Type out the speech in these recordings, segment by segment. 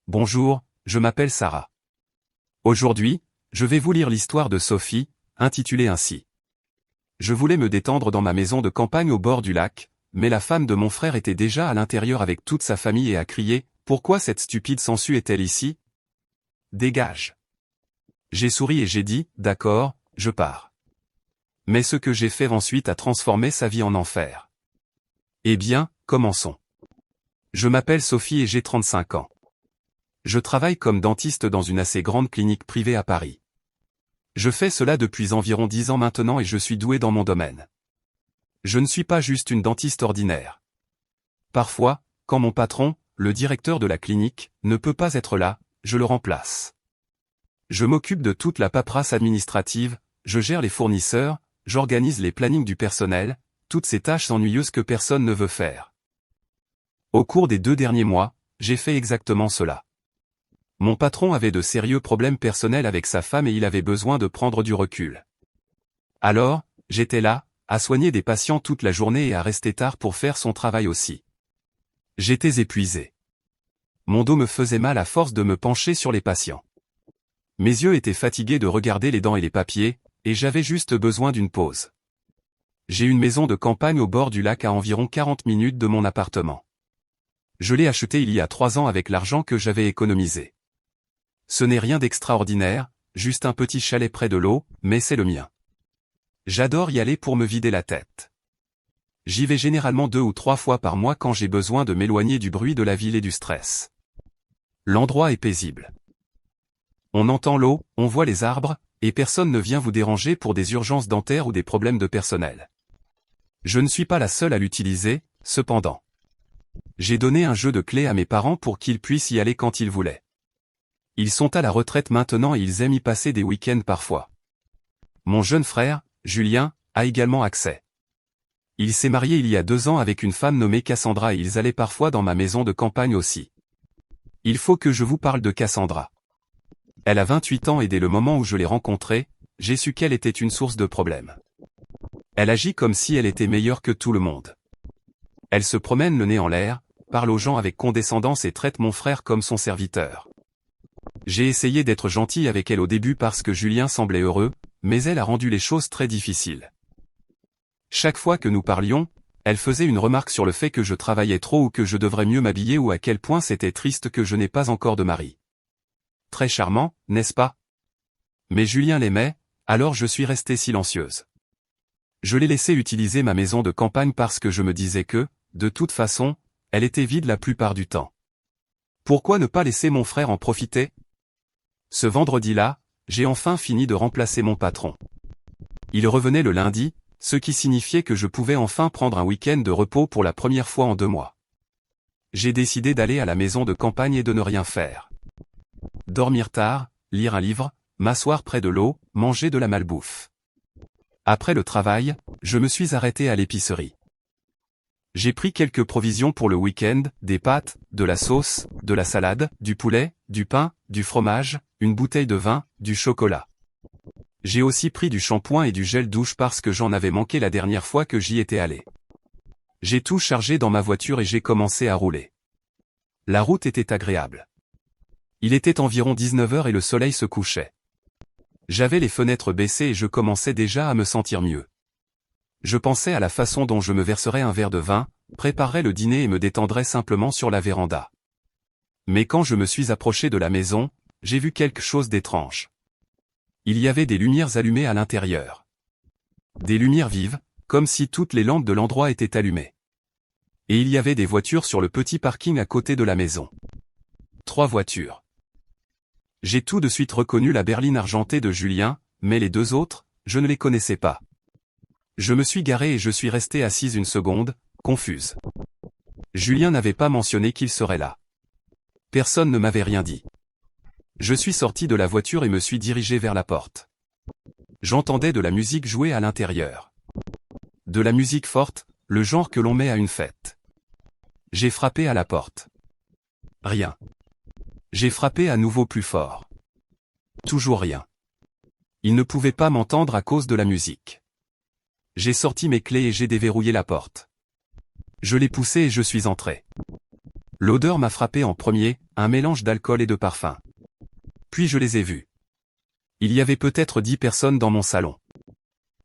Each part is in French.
Bonjour, je m'appelle Sarah. Aujourd'hui, je vais vous lire l'histoire de Sophie, intitulée ainsi. Je voulais me détendre dans ma maison de campagne au bord du lac, mais la femme de mon frère était déjà à l'intérieur avec toute sa famille et a crié « Pourquoi cette stupide sangsue est-elle ici ? Dégage !» J'ai souri et j'ai dit « D'accord, je pars. » Mais ce que j'ai fait ensuite a transformé sa vie en enfer. Eh bien, commençons. Je m'appelle Sophie et j'ai 35 ans. Je travaille comme dentiste dans une assez grande clinique privée à Paris. Je fais cela depuis environ 10 ans maintenant et je suis doué dans mon domaine. Je ne suis pas juste une dentiste ordinaire. Parfois, quand mon patron, le directeur de la clinique, ne peut pas être là, je le remplace. Je m'occupe de toute la paperasse administrative, je gère les fournisseurs, j'organise les plannings du personnel, toutes ces tâches ennuyeuses que personne ne veut faire. Au cours des 2 derniers mois, j'ai fait exactement cela. Mon patron avait de sérieux problèmes personnels avec sa femme et il avait besoin de prendre du recul. Alors, j'étais là, à soigner des patients toute la journée et à rester tard pour faire son travail aussi. J'étais épuisé. Mon dos me faisait mal à force de me pencher sur les patients. Mes yeux étaient fatigués de regarder les dents et les papiers, et j'avais juste besoin d'une pause. J'ai une maison de campagne au bord du lac à environ 40 minutes de mon appartement. Je l'ai achetée il y a 3 ans avec l'argent que j'avais économisé. Ce n'est rien d'extraordinaire, juste un petit chalet près de l'eau, mais c'est le mien. J'adore y aller pour me vider la tête. J'y vais généralement 2 ou 3 fois par mois quand j'ai besoin de m'éloigner du bruit de la ville et du stress. L'endroit est paisible. On entend l'eau, on voit les arbres, et personne ne vient vous déranger pour des urgences dentaires ou des problèmes de personnel. Je ne suis pas la seule à l'utiliser, cependant. J'ai donné un jeu de clés à mes parents pour qu'ils puissent y aller quand ils voulaient. Ils sont à la retraite maintenant et ils aiment y passer des week-ends parfois. Mon jeune frère, Julien, a également accès. Il s'est marié il y a 2 ans avec une femme nommée Cassandra et ils allaient parfois dans ma maison de campagne aussi. Il faut que je vous parle de Cassandra. Elle a 28 ans et dès le moment où je l'ai rencontrée, j'ai su qu'elle était une source de problèmes. Elle agit comme si elle était meilleure que tout le monde. Elle se promène le nez en l'air, parle aux gens avec condescendance et traite mon frère comme son serviteur. J'ai essayé d'être gentil avec elle au début parce que Julien semblait heureux, mais elle a rendu les choses très difficiles. Chaque fois que nous parlions, elle faisait une remarque sur le fait que je travaillais trop ou que je devrais mieux m'habiller ou à quel point c'était triste que je n'ai pas encore de mari. Très charmant, n'est-ce pas? Mais Julien l'aimait, alors je suis restée silencieuse. Je l'ai laissé utiliser ma maison de campagne parce que je me disais que, de toute façon, elle était vide la plupart du temps. Pourquoi ne pas laisser mon frère en profiter? Ce vendredi-là, j'ai enfin fini de remplacer mon patron. Il revenait le lundi, ce qui signifiait que je pouvais enfin prendre un week-end de repos pour la première fois en 2 mois. J'ai décidé d'aller à la maison de campagne et de ne rien faire. Dormir tard, lire un livre, m'asseoir près de l'eau, manger de la malbouffe. Après le travail, je me suis arrêté à l'épicerie. J'ai pris quelques provisions pour le week-end, des pâtes, de la sauce, de la salade, du poulet, du pain, du fromage, une bouteille de vin, du chocolat. J'ai aussi pris du shampoing et du gel douche parce que j'en avais manqué la dernière fois que j'y étais allé. J'ai tout chargé dans ma voiture et j'ai commencé à rouler. La route était agréable. Il était environ 19h et le soleil se couchait. J'avais les fenêtres baissées et je commençais déjà à me sentir mieux. Je pensais à la façon dont je me verserais un verre de vin, préparerais le dîner et me détendrais simplement sur la véranda. Mais quand je me suis approché de la maison, j'ai vu quelque chose d'étrange. Il y avait des lumières allumées à l'intérieur. Des lumières vives, comme si toutes les lampes de l'endroit étaient allumées. Et il y avait des voitures sur le petit parking à côté de la maison. 3 voitures. J'ai tout de suite reconnu la berline argentée de Julien, mais les 2 autres, je ne les connaissais pas. Je me suis garé et je suis resté assise une seconde, confuse. Julien n'avait pas mentionné qu'il serait là. Personne ne m'avait rien dit. Je suis sorti de la voiture et me suis dirigé vers la porte. J'entendais de la musique jouer à l'intérieur. De la musique forte, le genre que l'on met à une fête. J'ai frappé à la porte. Rien. J'ai frappé à nouveau plus fort. Toujours rien. Il ne pouvait pas m'entendre à cause de la musique. J'ai sorti mes clés et j'ai déverrouillé la porte. Je l'ai poussée et je suis entré. L'odeur m'a frappé en premier, un mélange d'alcool et de parfum. Puis je les ai vus. Il y avait peut-être 10 personnes dans mon salon.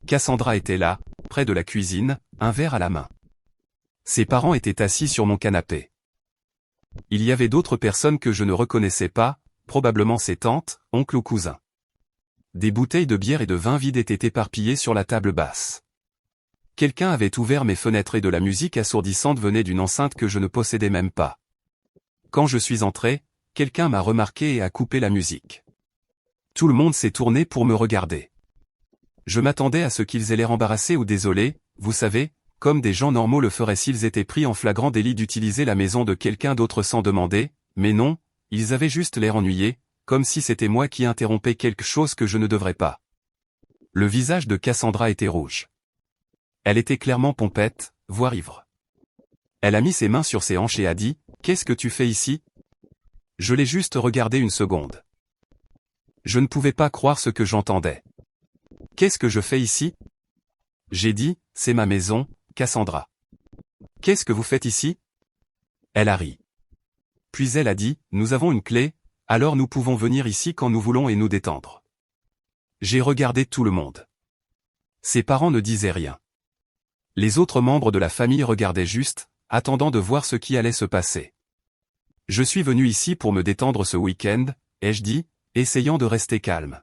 Cassandra était là, près de la cuisine, un verre à la main. Ses parents étaient assis sur mon canapé. Il y avait d'autres personnes que je ne reconnaissais pas, probablement ses tantes, oncles ou cousins. Des bouteilles de bière et de vin vide étaient éparpillées sur la table basse. Quelqu'un avait ouvert mes fenêtres et de la musique assourdissante venait d'une enceinte que je ne possédais même pas. Quand je suis entré, quelqu'un m'a remarqué et a coupé la musique. Tout le monde s'est tourné pour me regarder. Je m'attendais à ce qu'ils aient l'air embarrassés ou désolés, vous savez, comme des gens normaux le feraient s'ils étaient pris en flagrant délit d'utiliser la maison de quelqu'un d'autre sans demander, mais non, ils avaient juste l'air ennuyés, comme si c'était moi qui interrompais quelque chose que je ne devrais pas. Le visage de Cassandra était rouge. Elle était clairement pompette, voire ivre. Elle a mis ses mains sur ses hanches et a dit « Qu'est-ce que tu fais ici ?» Je l'ai juste regardé une seconde. Je ne pouvais pas croire ce que j'entendais. « Qu'est-ce que je fais ici ?» J'ai dit « C'est ma maison, Cassandra. »« Qu'est-ce que vous faites ici ?» Elle a ri. Puis elle a dit « Nous avons une clé, alors nous pouvons venir ici quand nous voulons et nous détendre. » J'ai regardé tout le monde. Ses parents ne disaient rien. Les autres membres de la famille regardaient juste, attendant de voir ce qui allait se passer. Je suis venu ici pour me détendre ce week-end, ai-je dit, essayant de rester calme.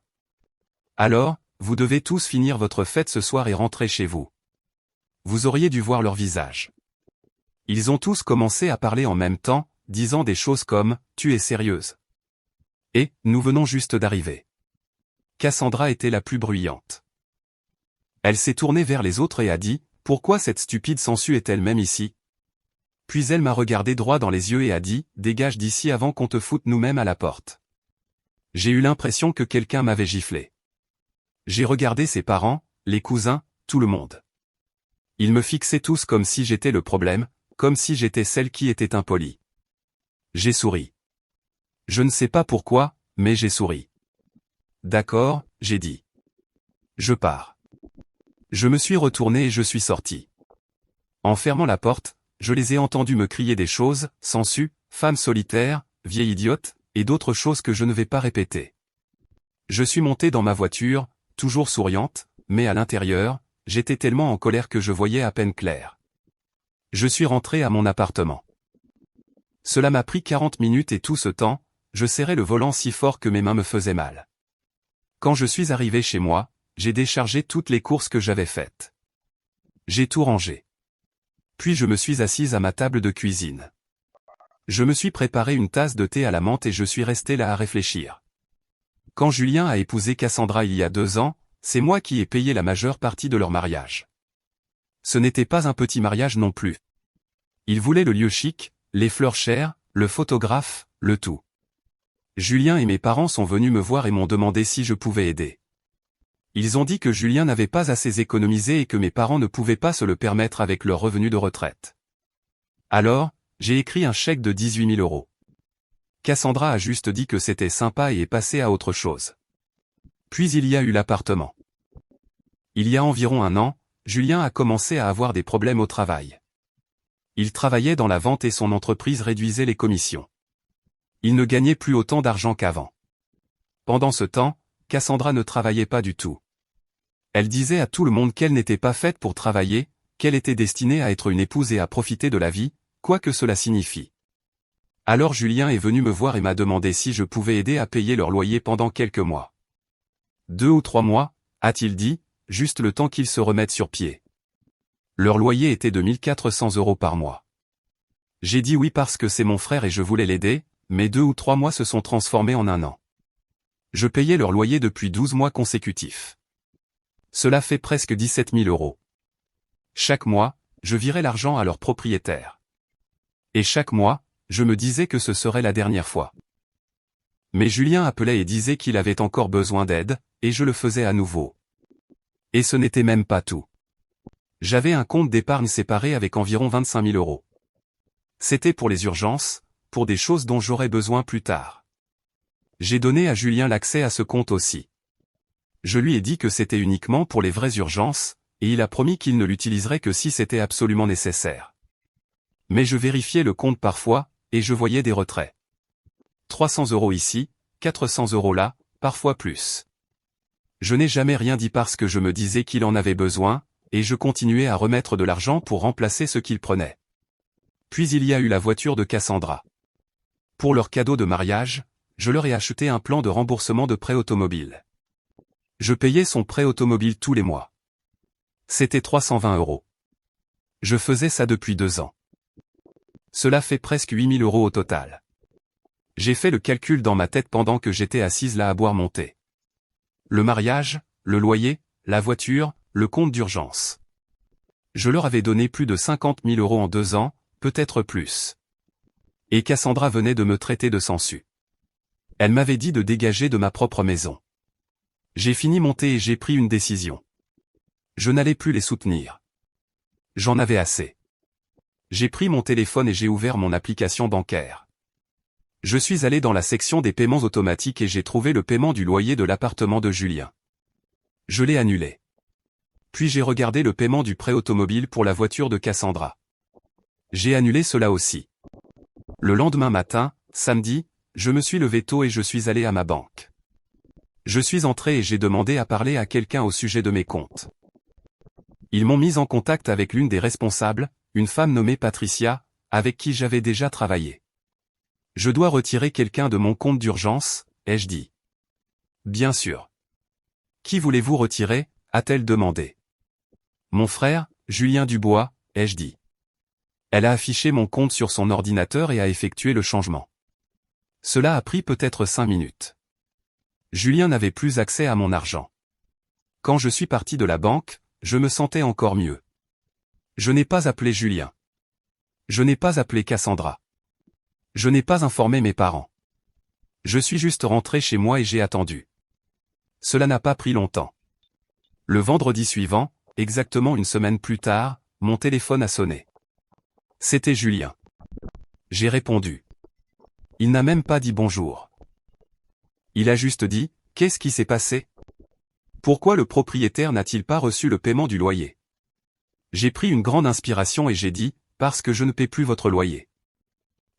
Alors, vous devez tous finir votre fête ce soir et rentrer chez vous. Vous auriez dû voir leur visage. Ils ont tous commencé à parler en même temps, disant des choses comme « Tu es sérieuse ?» et « Nous venons juste d'arriver ». Cassandra était la plus bruyante. Elle s'est tournée vers les autres et a dit « Pourquoi cette stupide sangsue est-elle même ici ?» Puis elle m'a regardé droit dans les yeux et a dit « Dégage d'ici avant qu'on te foute nous-mêmes à la porte. » J'ai eu l'impression que quelqu'un m'avait giflé. J'ai regardé ses parents, les cousins, tout le monde. Ils me fixaient tous comme si j'étais le problème, comme si j'étais celle qui était impolie. J'ai souri. Je ne sais pas pourquoi, mais j'ai souri. D'accord, j'ai dit. Je pars. Je me suis retourné et je suis sorti. En fermant la porte, je les ai entendus me crier des choses, sensu, femme solitaire, vieille idiote, et d'autres choses que je ne vais pas répéter. Je suis monté dans ma voiture, toujours souriante, mais à l'intérieur, j'étais tellement en colère que je voyais à peine clair. Je suis rentré à mon appartement. Cela m'a pris 40 minutes et tout ce temps, je serrais le volant si fort que mes mains me faisaient mal. Quand je suis arrivé chez moi, j'ai déchargé toutes les courses que j'avais faites. J'ai tout rangé. Puis je me suis assise à ma table de cuisine. Je me suis préparé une tasse de thé à la menthe et je suis resté là à réfléchir. Quand Julien a épousé Cassandra il y a 2 ans, c'est moi qui ai payé la majeure partie de leur mariage. Ce n'était pas un petit mariage non plus. Ils voulaient le lieu chic, les fleurs chères, le photographe, le tout. Julien et mes parents sont venus me voir et m'ont demandé si je pouvais aider. Ils ont dit que Julien n'avait pas assez économisé et que mes parents ne pouvaient pas se le permettre avec leur revenu de retraite. Alors, j'ai écrit un chèque de 18 000 €. Cassandra a juste dit que c'était sympa et est passée à autre chose. Puis il y a eu l'appartement. Il y a environ 1 an, Julien a commencé à avoir des problèmes au travail. Il travaillait dans la vente et son entreprise réduisait les commissions. Il ne gagnait plus autant d'argent qu'avant. Pendant ce temps, Cassandra ne travaillait pas du tout. Elle disait à tout le monde qu'elle n'était pas faite pour travailler, qu'elle était destinée à être une épouse et à profiter de la vie, quoi que cela signifie. Alors Julien est venu me voir et m'a demandé si je pouvais aider à payer leur loyer pendant quelques mois. 2 ou 3 mois, a-t-il dit, juste le temps qu'ils se remettent sur pied. Leur loyer était de 1 400 € par mois. J'ai dit oui parce que c'est mon frère et je voulais l'aider, mais 2 ou 3 mois se sont transformés en 1 an. Je payais leur loyer depuis 12 mois consécutifs. Cela fait presque 17 000 €. Chaque mois, je virais l'argent à leur propriétaire. Et chaque mois, je me disais que ce serait la dernière fois. Mais Julien appelait et disait qu'il avait encore besoin d'aide, et je le faisais à nouveau. Et ce n'était même pas tout. J'avais un compte d'épargne séparé avec environ 25 000 €. C'était pour les urgences, pour des choses dont j'aurais besoin plus tard. J'ai donné à Julien l'accès à ce compte aussi. Je lui ai dit que c'était uniquement pour les vraies urgences, et il a promis qu'il ne l'utiliserait que si c'était absolument nécessaire. Mais je vérifiais le compte parfois, et je voyais des retraits. 300 € ici, 400 € là, parfois plus. Je n'ai jamais rien dit parce que je me disais qu'il en avait besoin, et je continuais à remettre de l'argent pour remplacer ce qu'il prenait. Puis il y a eu la voiture de Cassandra. Pour leur cadeau de mariage, je leur ai acheté un plan de remboursement de prêt automobile. Je payais son prêt automobile tous les mois. C'était 320 €. Je faisais ça depuis 2 ans. Cela fait presque 8 000 € au total. J'ai fait le calcul dans ma tête pendant que j'étais assise là à boire mon thé. Le mariage, le loyer, la voiture, le compte d'urgence. Je leur avais donné plus de 50 000 € en 2 ans, peut-être plus. Et Cassandra venait de me traiter de sansu. Elle m'avait dit de dégager de ma propre maison. J'ai fini mon thé et j'ai pris une décision. Je n'allais plus les soutenir. J'en avais assez. J'ai pris mon téléphone et j'ai ouvert mon application bancaire. Je suis allé dans la section des paiements automatiques et j'ai trouvé le paiement du loyer de l'appartement de Julien. Je l'ai annulé. Puis j'ai regardé le paiement du prêt automobile pour la voiture de Cassandra. J'ai annulé cela aussi. Le lendemain matin, samedi, je me suis levé tôt et je suis allé à ma banque. Je suis entré et j'ai demandé à parler à quelqu'un au sujet de mes comptes. Ils m'ont mis en contact avec l'une des responsables, une femme nommée Patricia, avec qui j'avais déjà travaillé. Je dois retirer quelqu'un de mon compte d'urgence, ai-je dit. Bien sûr. Qui voulez-vous retirer, a-t-elle demandé. Mon frère, Julien Dubois, ai-je dit. Elle a affiché mon compte sur son ordinateur et a effectué le changement. Cela a pris peut-être 5 minutes. Julien n'avait plus accès à mon argent. Quand je suis parti de la banque, je me sentais encore mieux. Je n'ai pas appelé Julien. Je n'ai pas appelé Cassandra. Je n'ai pas informé mes parents. Je suis juste rentré chez moi et j'ai attendu. Cela n'a pas pris longtemps. Le vendredi suivant, exactement une semaine plus tard, mon téléphone a sonné. C'était Julien. J'ai répondu. Il n'a même pas dit bonjour. Il a juste dit, qu'est-ce qui s'est passé? Pourquoi le propriétaire n'a-t-il pas reçu le paiement du loyer? J'ai pris une grande inspiration et j'ai dit, parce que je ne paie plus votre loyer.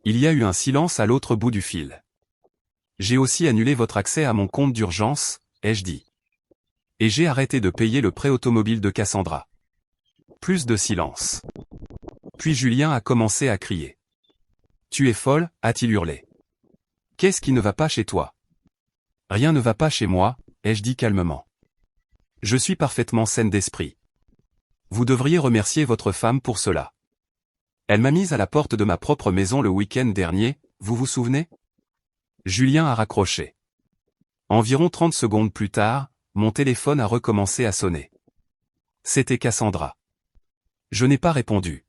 Il y a eu un silence à l'autre bout du fil. J'ai aussi annulé votre accès à mon compte d'urgence, ai-je dit. Et j'ai arrêté de payer le prêt automobile de Cassandra. Plus de silence. Puis Julien a commencé à crier. Tu es folle, a-t-il hurlé. Qu'est-ce qui ne va pas chez toi? Rien ne va pas chez moi, ai-je dit calmement. Je suis parfaitement saine d'esprit. Vous devriez remercier votre femme pour cela. Elle m'a mise à la porte de ma propre maison le week-end dernier, vous vous souvenez? Julien a raccroché. Environ 30 secondes plus tard, mon téléphone a recommencé à sonner. C'était Cassandra. Je n'ai pas répondu.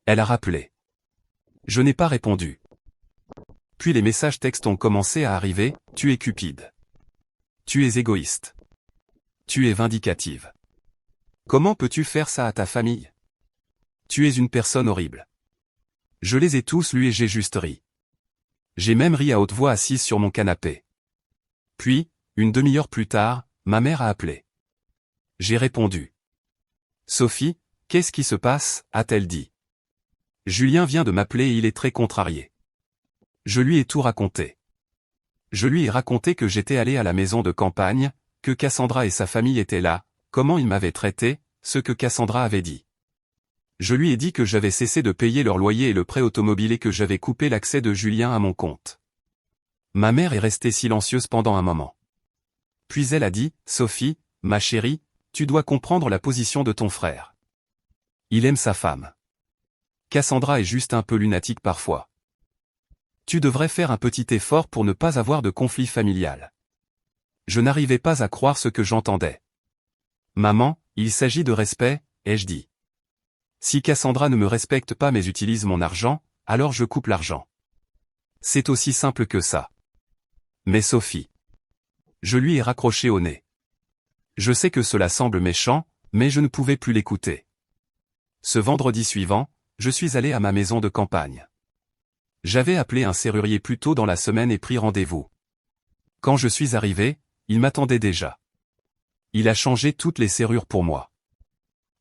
Elle a rappelé. Je n'ai pas répondu. Puis les messages textes ont commencé à arriver, tu es cupide. Tu es égoïste. Tu es vindicative. Comment peux-tu faire ça à ta famille? Tu es une personne horrible. Je les ai tous lus et j'ai juste ri. J'ai même ri à haute voix assise sur mon canapé. Puis, une demi-heure plus tard, ma mère a appelé. J'ai répondu. Sophie, qu'est-ce qui se passe, a-t-elle dit. Julien vient de m'appeler et il est très contrarié. Je lui ai tout raconté. Je lui ai raconté que j'étais allé à la maison de campagne, que Cassandra et sa famille étaient là, comment ils m'avaient traité, ce que Cassandra avait dit. Je lui ai dit que j'avais cessé de payer leur loyer et le prêt automobile et que j'avais coupé l'accès de Julien à mon compte. Ma mère est restée silencieuse pendant un moment. Puis elle a dit, Sophie, ma chérie, tu dois comprendre la position de ton frère. Il aime sa femme. Cassandra est juste un peu lunatique parfois. Tu devrais faire un petit effort pour ne pas avoir de conflit familial. Je n'arrivais pas à croire ce que j'entendais. Maman, il s'agit de respect, ai-je dit. Si Cassandra ne me respecte pas mais utilise mon argent, alors je coupe l'argent. C'est aussi simple que ça. Mais Sophie. Je lui ai raccroché au nez. Je sais que cela semble méchant, mais je ne pouvais plus l'écouter. Ce vendredi suivant, je suis allé à ma maison de campagne. J'avais appelé un serrurier plus tôt dans la semaine et pris rendez-vous. Quand je suis arrivé, il m'attendait déjà. Il a changé toutes les serrures pour moi.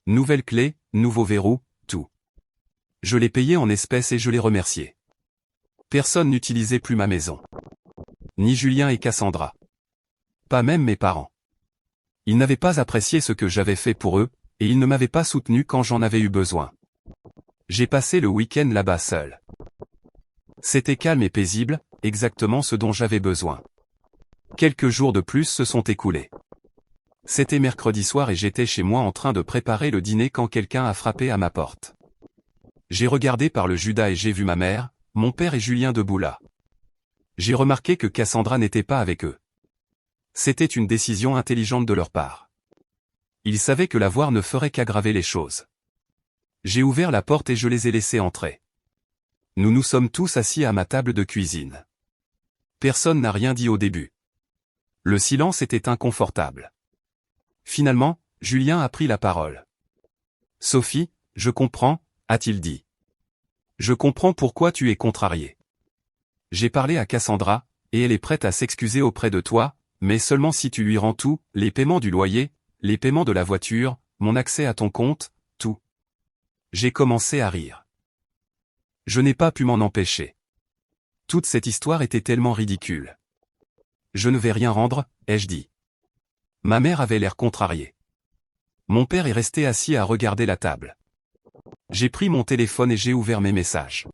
Nouvelle clé, nouveau verrou, tout. Je l'ai payé en espèces et je l'ai remercié. Personne n'utilisait plus ma maison. Ni Julien et Cassandra. Pas même mes parents. Ils n'avaient pas apprécié ce que j'avais fait pour eux, et ils ne m'avaient pas soutenu quand j'en avais eu besoin. J'ai passé le week-end là-bas seul. C'était calme et paisible, exactement ce dont j'avais besoin. Quelques jours de plus se sont écoulés. C'était mercredi soir et j'étais chez moi en train de préparer le dîner quand quelqu'un a frappé à ma porte. J'ai regardé par le Judas et j'ai vu ma mère, mon père et Julien debout là. J'ai remarqué que Cassandra n'était pas avec eux. C'était une décision intelligente de leur part. Ils savaient que la voir ne ferait qu'aggraver les choses. J'ai ouvert la porte et je les ai laissés entrer. Nous nous sommes tous assis à ma table de cuisine. Personne n'a rien dit au début. Le silence était inconfortable. Finalement, Julien a pris la parole. « Sophie, je comprends », a-t-il dit. « Je comprends pourquoi tu es contrariée. J'ai parlé à Cassandra, et elle est prête à s'excuser auprès de toi, mais seulement si tu lui rends tout, les paiements du loyer, les paiements de la voiture, mon accès à ton compte, tout. » J'ai commencé à rire. Je n'ai pas pu m'en empêcher. Toute cette histoire était tellement ridicule. « Je ne vais rien rendre », ai-je dit. Ma mère avait l'air contrariée. Mon père est resté assis à regarder la table. J'ai pris mon téléphone et j'ai ouvert mes messages.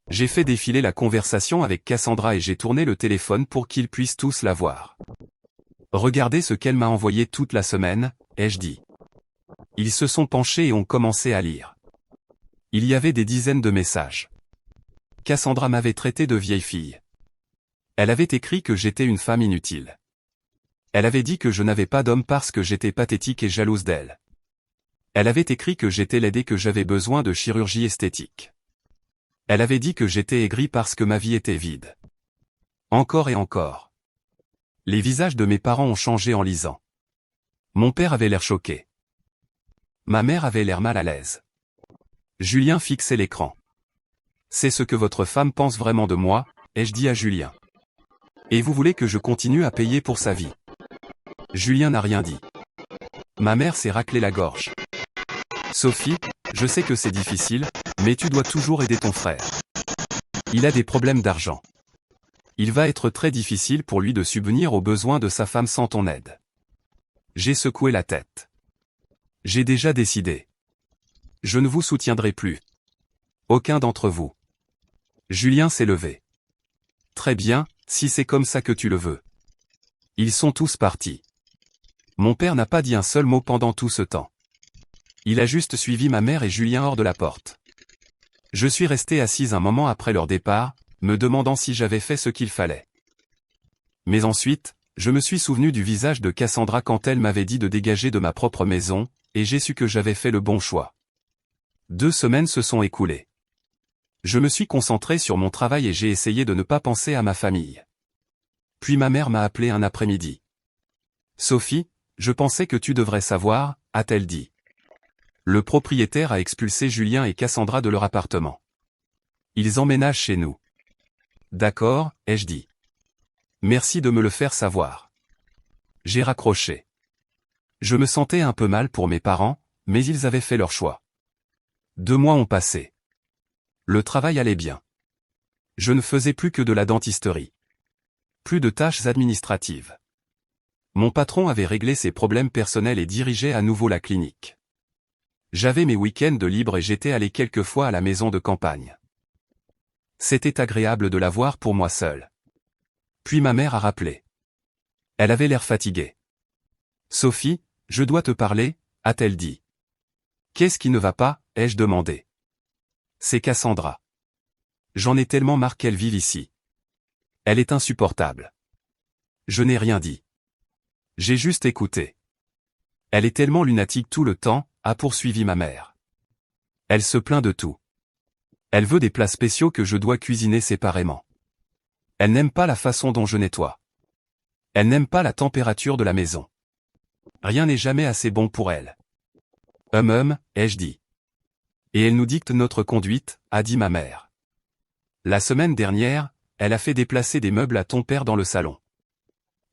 J'ai fait défiler la conversation avec Cassandra et j'ai tourné le téléphone pour qu'ils puissent tous la voir. Regardez ce qu'elle m'a envoyé toute la semaine, ai-je dit. Ils se sont penchés et ont commencé à lire. Il y avait des dizaines de messages. Cassandra m'avait traité de vieille fille. Elle avait écrit que j'étais une femme inutile. Elle avait dit que je n'avais pas d'homme parce que j'étais pathétique et jalouse d'elle. Elle avait écrit que j'étais laide et que j'avais besoin de chirurgie esthétique. Elle avait dit que j'étais aigri parce que ma vie était vide. Encore et encore. Les visages de mes parents ont changé en lisant. Mon père avait l'air choqué. Ma mère avait l'air mal à l'aise. Julien fixait l'écran. « C'est ce que votre femme pense vraiment de moi », ai-je dit à Julien. « Et vous voulez que je continue à payer pour sa vie ?» Julien n'a rien dit. Ma mère s'est raclé la gorge. « Sophie, je sais que c'est difficile, mais tu dois toujours aider ton frère. Il a des problèmes d'argent. Il va être très difficile pour lui de subvenir aux besoins de sa femme sans ton aide. » J'ai secoué la tête. « J'ai déjà décidé. Je ne vous soutiendrai plus. Aucun d'entre vous. » Julien s'est levé. « Très bien, si c'est comme ça que tu le veux. » Ils sont tous partis. Mon père n'a pas dit un seul mot pendant tout ce temps. Il a juste suivi ma mère et Julien hors de la porte. Je suis resté assise un moment après leur départ, me demandant si j'avais fait ce qu'il fallait. Mais ensuite, je me suis souvenu du visage de Cassandra quand elle m'avait dit de dégager de ma propre maison, et j'ai su que j'avais fait le bon choix. 2 semaines se sont écoulées. Je me suis concentré sur mon travail et j'ai essayé de ne pas penser à ma famille. Puis ma mère m'a appelé un après-midi. « Sophie, je pensais que tu devrais savoir », a-t-elle dit. Le propriétaire a expulsé Julien et Cassandra de leur appartement. Ils emménagent chez nous. D'accord, ai-je dit. Merci de me le faire savoir. J'ai raccroché. Je me sentais un peu mal pour mes parents, mais ils avaient fait leur choix. 2 mois ont passé. Le travail allait bien. Je ne faisais plus que de la dentisterie. Plus de tâches administratives. Mon patron avait réglé ses problèmes personnels et dirigeait à nouveau la clinique. J'avais mes week-ends de libre et j'étais allé quelques fois à la maison de campagne. C'était agréable de la voir pour moi seul. Puis ma mère a rappelé. Elle avait l'air fatiguée. « Sophie, je dois te parler », a-t-elle dit. « Qu'est-ce qui ne va pas ?» ai-je demandé. « C'est Cassandra. J'en ai tellement marre qu'elle vive ici. Elle est insupportable. » Je n'ai rien dit. J'ai juste écouté. « Elle est tellement lunatique tout le temps », a poursuivi ma mère. Elle se plaint de tout. Elle veut des plats spéciaux que je dois cuisiner séparément. Elle n'aime pas la façon dont je nettoie. Elle n'aime pas la température de la maison. Rien n'est jamais assez bon pour elle. Ai-je dit. Et elle nous dicte notre conduite, a dit ma mère. La semaine dernière, elle a fait déplacer des meubles à ton père dans le salon.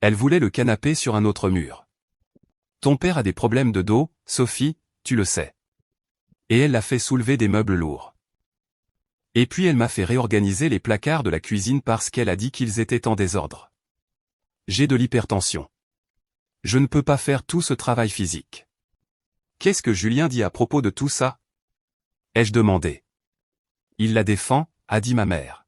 Elle voulait le canapé sur un autre mur. Ton père a des problèmes de dos, Sophie, tu le sais. Et elle l'a fait soulever des meubles lourds. Et puis elle m'a fait réorganiser les placards de la cuisine parce qu'elle a dit qu'ils étaient en désordre. J'ai de l'hypertension. Je ne peux pas faire tout ce travail physique. Qu'est-ce que Julien dit à propos de tout ça? Ai-je demandé. Il la défend, a dit ma mère.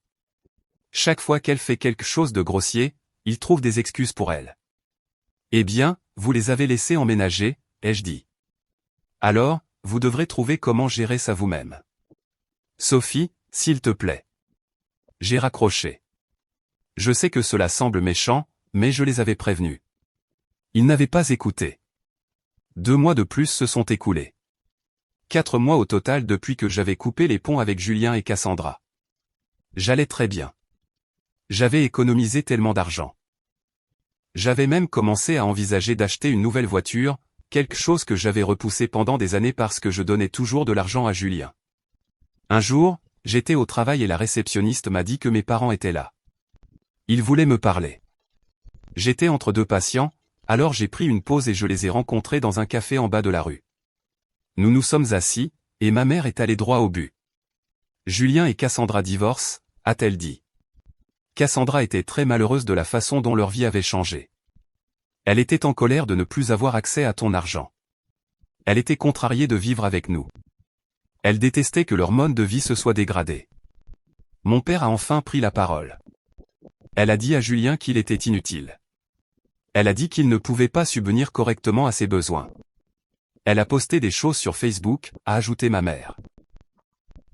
Chaque fois qu'elle fait quelque chose de grossier, il trouve des excuses pour elle. Eh bien, vous les avez laissés emménager, ai-je dit. Alors, vous devrez trouver comment gérer ça vous-même. Sophie, s'il te plaît. J'ai raccroché. Je sais que cela semble méchant, mais je les avais prévenus. Ils n'avaient pas écouté. 2 mois de plus se sont écoulés. 4 mois au total depuis que j'avais coupé les ponts avec Julien et Cassandra. J'allais très bien. J'avais économisé tellement d'argent. J'avais même commencé à envisager d'acheter une nouvelle voiture, quelque chose que j'avais repoussé pendant des années parce que je donnais toujours de l'argent à Julien. Un jour, j'étais au travail et la réceptionniste m'a dit que mes parents étaient là. Ils voulaient me parler. J'étais entre 2 patients, alors j'ai pris une pause et je les ai rencontrés dans un café en bas de la rue. Nous nous sommes assis, et ma mère est allée droit au but. Julien et Cassandra divorcent, a-t-elle dit. Cassandra était très malheureuse de la façon dont leur vie avait changé. Elle était en colère de ne plus avoir accès à ton argent. Elle était contrariée de vivre avec nous. Elle détestait que leur mode de vie se soit dégradé. Mon père a enfin pris la parole. Elle a dit à Julien qu'il était inutile. Elle a dit qu'il ne pouvait pas subvenir correctement à ses besoins. Elle a posté des choses sur Facebook, a ajouté ma mère.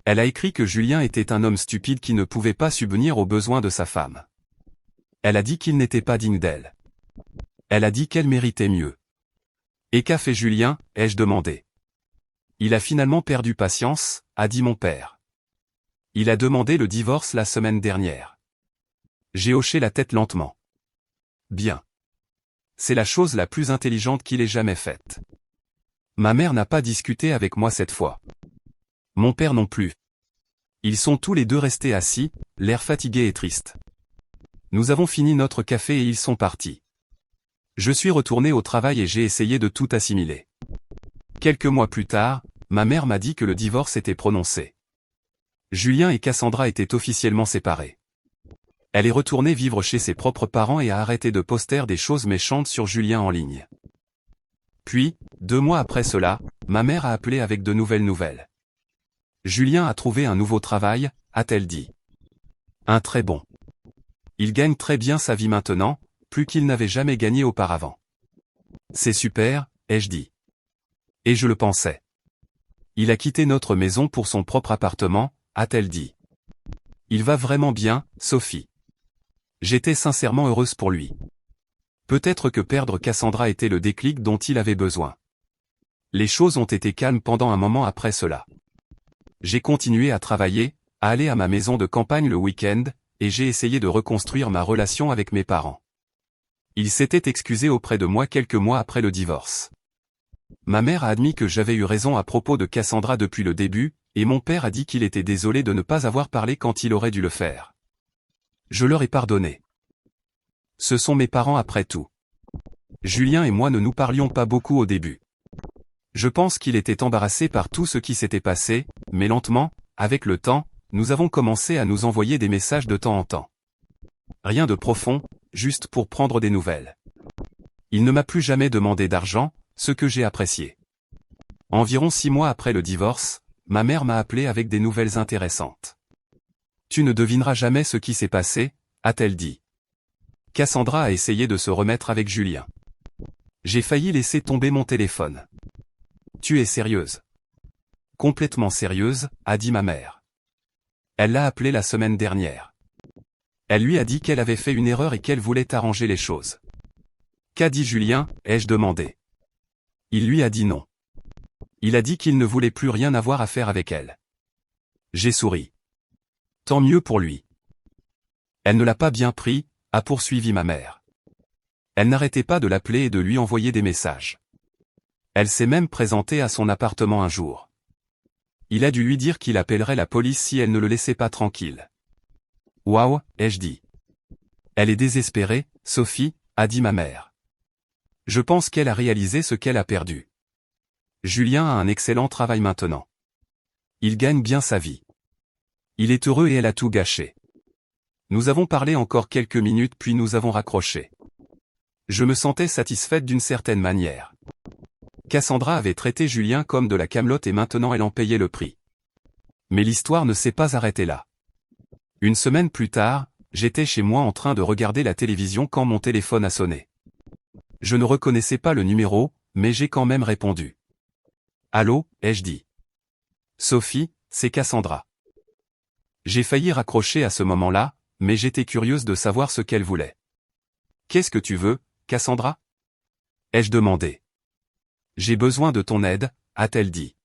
Elle a écrit que Julien était un homme stupide qui ne pouvait pas subvenir aux besoins de sa femme. Elle a dit qu'il n'était pas digne d'elle. Elle a dit qu'elle méritait mieux. Et qu'a fait Julien, ai-je demandé. Il a finalement perdu patience, a dit mon père. Il a demandé le divorce la semaine dernière. J'ai hoché la tête lentement. Bien. C'est la chose la plus intelligente qu'il ait jamais faite. Ma mère n'a pas discuté avec moi cette fois. Mon père non plus. Ils sont tous les deux restés assis, l'air fatigué et triste. Nous avons fini notre café et ils sont partis. Je suis retourné au travail et j'ai essayé de tout assimiler. Quelques mois plus tard, ma mère m'a dit que le divorce était prononcé. Julien et Cassandra étaient officiellement séparés. Elle est retournée vivre chez ses propres parents et a arrêté de poster des choses méchantes sur Julien en ligne. Puis, 2 mois après cela, ma mère a appelé avec de nouvelles nouvelles. Julien a trouvé un nouveau travail, a-t-elle dit. Un très bon. Il gagne très bien sa vie maintenant, plus qu'il n'avait jamais gagné auparavant. C'est super, ai-je dit. Et je le pensais. Il a quitté notre maison pour son propre appartement, a-t-elle dit. Il va vraiment bien, Sophie. J'étais sincèrement heureuse pour lui. Peut-être que perdre Cassandra était le déclic dont il avait besoin. Les choses ont été calmes pendant un moment après cela. J'ai continué à travailler, à aller à ma maison de campagne le week-end, et j'ai essayé de reconstruire ma relation avec mes parents. Ils s'étaient excusés auprès de moi quelques mois après le divorce. Ma mère a admis que j'avais eu raison à propos de Cassandra depuis le début, et mon père a dit qu'il était désolé de ne pas avoir parlé quand il aurait dû le faire. Je leur ai pardonné. Ce sont mes parents après tout. Julien et moi ne nous parlions pas beaucoup au début. Je pense qu'il était embarrassé par tout ce qui s'était passé, mais lentement, avec le temps, nous avons commencé à nous envoyer des messages de temps en temps. Rien de profond, juste pour prendre des nouvelles. Il ne m'a plus jamais demandé d'argent, ce que j'ai apprécié. Environ 6 mois après le divorce, ma mère m'a appelé avec des nouvelles intéressantes. Tu ne devineras jamais ce qui s'est passé, a-t-elle dit. Cassandra a essayé de se remettre avec Julien. J'ai failli laisser tomber mon téléphone. Tu es sérieuse? Complètement sérieuse, a dit ma mère. Elle l'a appelé la semaine dernière. Elle lui a dit qu'elle avait fait une erreur et qu'elle voulait arranger les choses. Qu'a dit Julien, ai-je demandé. Il lui a dit non. Il a dit qu'il ne voulait plus rien avoir à faire avec elle. J'ai souri. Tant mieux pour lui. Elle ne l'a pas bien pris, a poursuivi ma mère. Elle n'arrêtait pas de l'appeler et de lui envoyer des messages. Elle s'est même présentée à son appartement un jour. Il a dû lui dire qu'il appellerait la police si elle ne le laissait pas tranquille. Waouh, ai-je dit. Elle est désespérée, Sophie, a dit ma mère. Je pense qu'elle a réalisé ce qu'elle a perdu. Julien a un excellent travail maintenant. Il gagne bien sa vie. Il est heureux et elle a tout gâché. Nous avons parlé encore quelques minutes puis nous avons raccroché. Je me sentais satisfaite d'une certaine manière. Cassandra avait traité Julien comme de la camelote et maintenant elle en payait le prix. Mais l'histoire ne s'est pas arrêtée là. Une semaine plus tard, j'étais chez moi en train de regarder la télévision quand mon téléphone a sonné. Je ne reconnaissais pas le numéro, mais j'ai quand même répondu. Allô, ai-je dit. Sophie, c'est Cassandra. J'ai failli raccrocher à ce moment-là, mais j'étais curieuse de savoir ce qu'elle voulait. Qu'est-ce que tu veux, Cassandra? Ai-je demandé. J'ai besoin de ton aide, a-t-elle dit.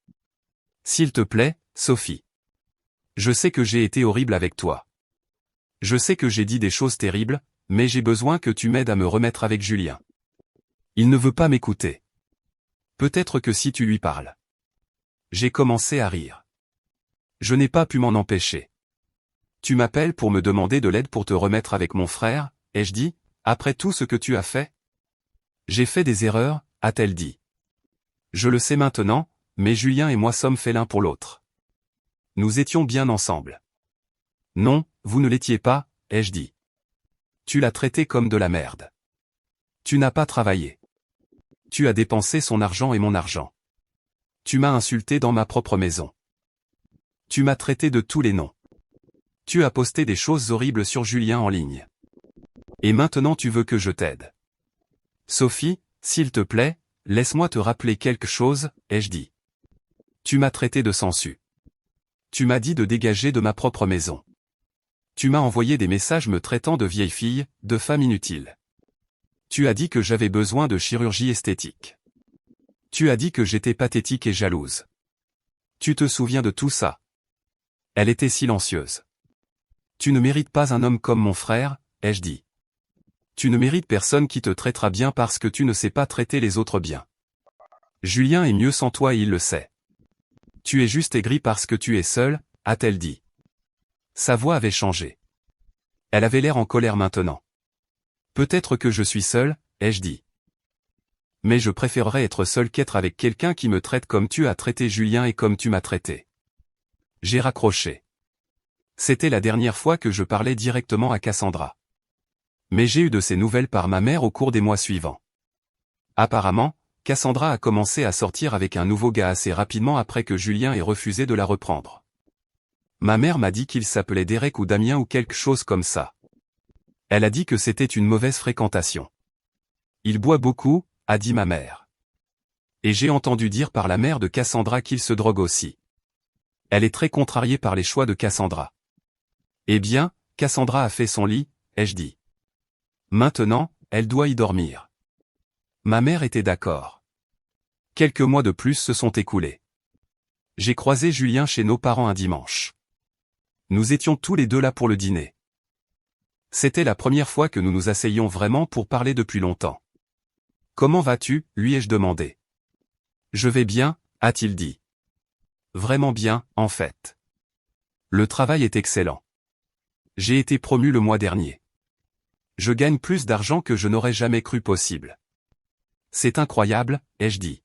S'il te plaît, Sophie. Je sais que j'ai été horrible avec toi. Je sais que j'ai dit des choses terribles, mais j'ai besoin que tu m'aides à me remettre avec Julien. Il ne veut pas m'écouter. Peut-être que si tu lui parles. J'ai commencé à rire. Je n'ai pas pu m'en empêcher. Tu m'appelles pour me demander de l'aide pour te remettre avec mon frère, ai-je dit, après tout ce que tu as fait? J'ai fait des erreurs, a-t-elle dit. Je le sais maintenant, mais Julien et moi sommes faits l'un pour l'autre. Nous étions bien ensemble. Non, vous ne l'étiez pas, ai-je dit. Tu l'as traité comme de la merde. Tu n'as pas travaillé. Tu as dépensé son argent et mon argent. Tu m'as insulté dans ma propre maison. Tu m'as traité de tous les noms. Tu as posté des choses horribles sur Julien en ligne. Et maintenant tu veux que je t'aide. Sophie, s'il te plaît, laisse-moi te rappeler quelque chose, ai-je dit. Tu m'as traité de sansu. Tu m'as dit de dégager de ma propre maison. Tu m'as envoyé des messages me traitant de vieille fille, de femme inutile. Tu as dit que j'avais besoin de chirurgie esthétique. Tu as dit que j'étais pathétique et jalouse. Tu te souviens de tout ça? Elle était silencieuse. Tu ne mérites pas un homme comme mon frère, ai-je dit. Tu ne mérites personne qui te traitera bien parce que tu ne sais pas traiter les autres bien. Julien est mieux sans toi et il le sait. Tu es juste aigri parce que tu es seul, a-t-elle dit. Sa voix avait changé. Elle avait l'air en colère maintenant. Peut-être que je suis seul, ai-je dit. Mais je préférerais être seul qu'être avec quelqu'un qui me traite comme tu as traité Julien et comme tu m'as traité. J'ai raccroché. C'était la dernière fois que je parlais directement à Cassandra. Mais j'ai eu de ses nouvelles par ma mère au cours des mois suivants. Apparemment, Cassandra a commencé à sortir avec un nouveau gars assez rapidement après que Julien ait refusé de la reprendre. Ma mère m'a dit qu'il s'appelait Derek ou Damien ou quelque chose comme ça. Elle a dit que c'était une mauvaise fréquentation. Il boit beaucoup, a dit ma mère. Et j'ai entendu dire par la mère de Cassandra qu'il se drogue aussi. Elle est très contrariée par les choix de Cassandra. Eh bien, Cassandra a fait son lit, ai-je dit. Maintenant, elle doit y dormir. Ma mère était d'accord. Quelques mois de plus se sont écoulés. J'ai croisé Julien chez nos parents un dimanche. Nous étions tous les deux là pour le dîner. C'était la première fois que nous nous asseyions vraiment pour parler depuis longtemps. Comment vas-tu, lui ai-je demandé. Je vais bien, a-t-il dit. Vraiment bien, en fait. Le travail est excellent. J'ai été promu le mois dernier. Je gagne plus d'argent que je n'aurais jamais cru possible. C'est incroyable, ai-je dit.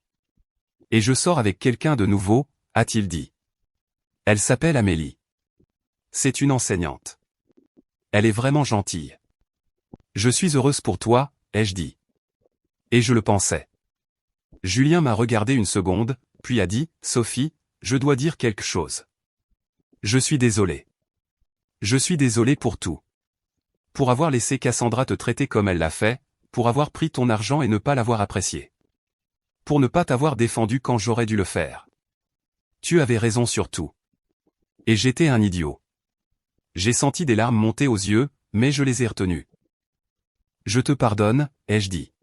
Et je sors avec quelqu'un de nouveau, a-t-il dit. Elle s'appelle Amélie. C'est une enseignante. Elle est vraiment gentille. Je suis heureuse pour toi, ai-je dit. Et je le pensais. Julien m'a regardé une seconde, puis a dit, Sophie, je dois dire quelque chose. Je suis désolé. Je suis désolé pour tout. Pour avoir laissé Cassandra te traiter comme elle l'a fait, pour avoir pris ton argent et ne pas l'avoir apprécié. Pour ne pas t'avoir défendu quand j'aurais dû le faire. Tu avais raison sur tout. Et j'étais un idiot. J'ai senti des larmes monter aux yeux, mais je les ai retenues. Je te pardonne, ai-je dit.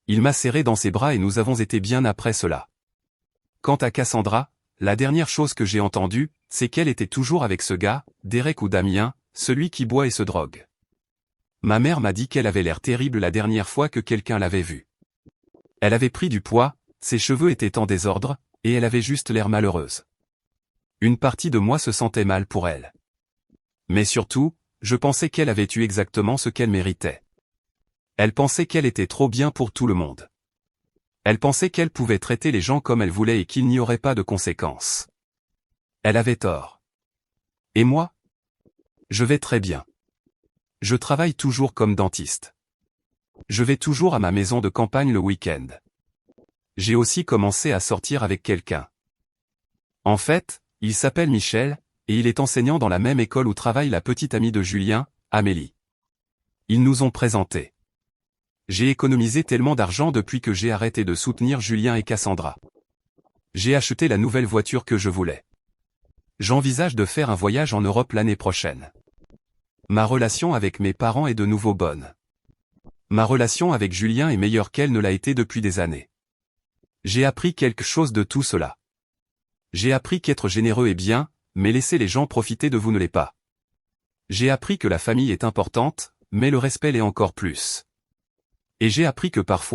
Il m'a serré dans ses bras et nous avons été bien après cela. Quant à Cassandra, la dernière chose que j'ai entendue, c'est qu'elle était toujours avec ce gars, Derek ou Damien, celui qui boit et se drogue. Ma mère m'a dit qu'elle avait l'air terrible la dernière fois que quelqu'un l'avait vue. Elle avait pris du poids, ses cheveux étaient en désordre, et elle avait juste l'air malheureuse. Une partie de moi se sentait mal pour elle. Mais surtout, je pensais qu'elle avait eu exactement ce qu'elle méritait. Elle pensait qu'elle était trop bien pour tout le monde. Elle pensait qu'elle pouvait traiter les gens comme elle voulait et qu'il n'y aurait pas de conséquences. Elle avait tort. Et moi? Je vais très bien. Je travaille toujours comme dentiste. Je vais toujours à ma maison de campagne le week-end. J'ai aussi commencé à sortir avec quelqu'un. En fait, il s'appelle Michel, et il est enseignant dans la même école où travaille la petite amie de Julien, Amélie. Ils nous ont présentés. J'ai économisé tellement d'argent depuis que j'ai arrêté de soutenir Julien et Cassandra. J'ai acheté la nouvelle voiture que je voulais. J'envisage de faire un voyage en Europe l'année prochaine. Ma relation avec mes parents est de nouveau bonne. Ma relation avec Julien est meilleure qu'elle ne l'a été depuis des années. J'ai appris quelque chose de tout cela. J'ai appris qu'être généreux est bien, mais laisser les gens profiter de vous ne l'est pas. J'ai appris que la famille est importante, mais le respect l'est encore plus. Et j'ai appris que parfois,